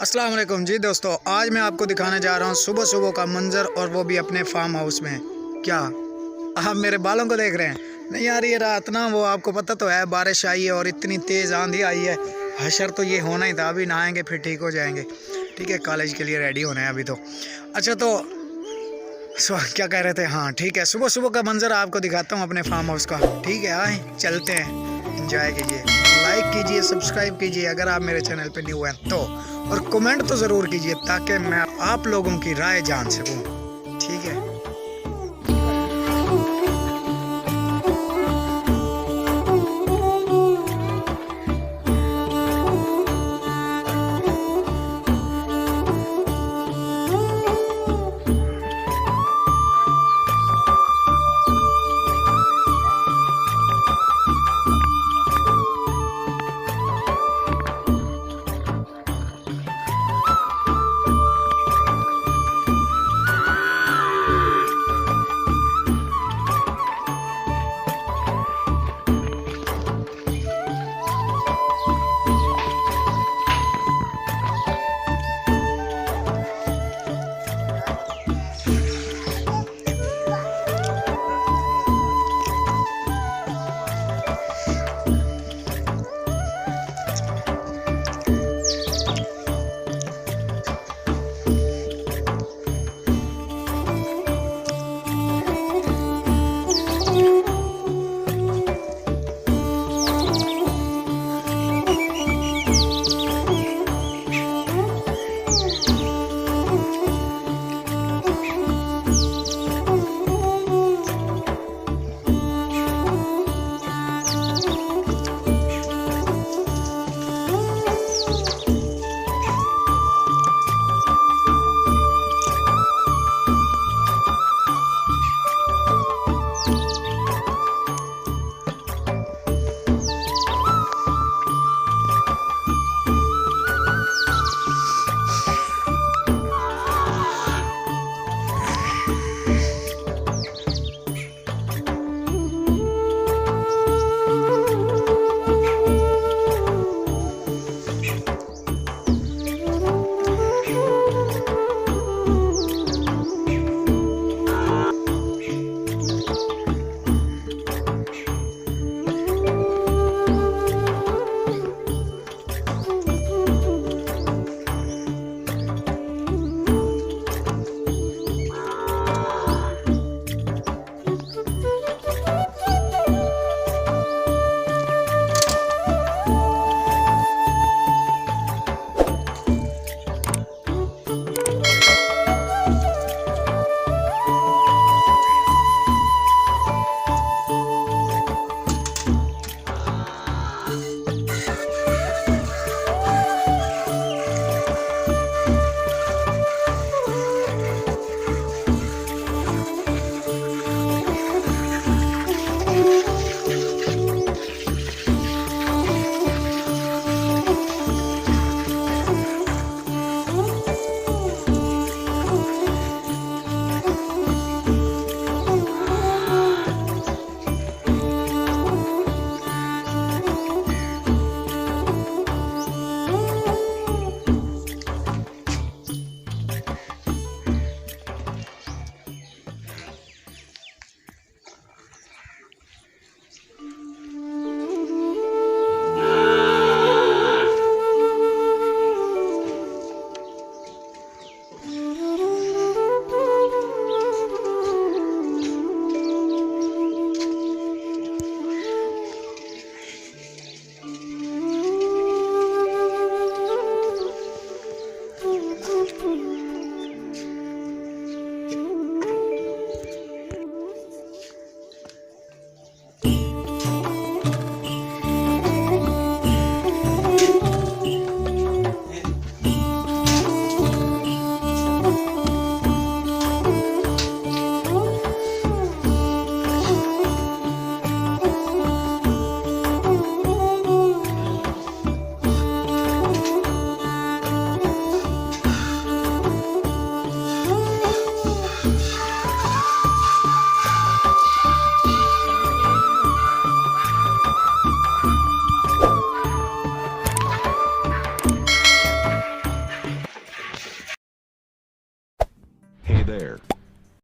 अस्सलाम वालेकुम जी दोस्तों, आज मैं आपको दिखाने जा रहा हूँ सुबह सुबह का मंजर, और वो भी अपने फार्म हाउस में। क्या आप मेरे बालों को देख रहे हैं? नहीं यार, ये रात ना वो आपको पता तो है, बारिश आई है और इतनी तेज़ आंधी आई है। हशर तो ये होना ही था, अभी नहाएंगे फिर ठीक हो जाएंगे। ठीक है, कॉलेज के लिए रेडी होना है अभी तो। अच्छा तो क्या कह रहे थे? हाँ ठीक है, सुबह सुबह का मंजर आपको दिखाता हूँ अपने फार्म हाउस का। ठीक है, आए चलते हैं, एंजॉय कीजिए, लाइक कीजिए, सब्सक्राइब कीजिए अगर आप मेरे चैनल पे न्यू हैं तो, और कमेंट तो ज़रूर कीजिए ताकि मैं आप लोगों की राय जान सकूँ। ठीक है। Hey there.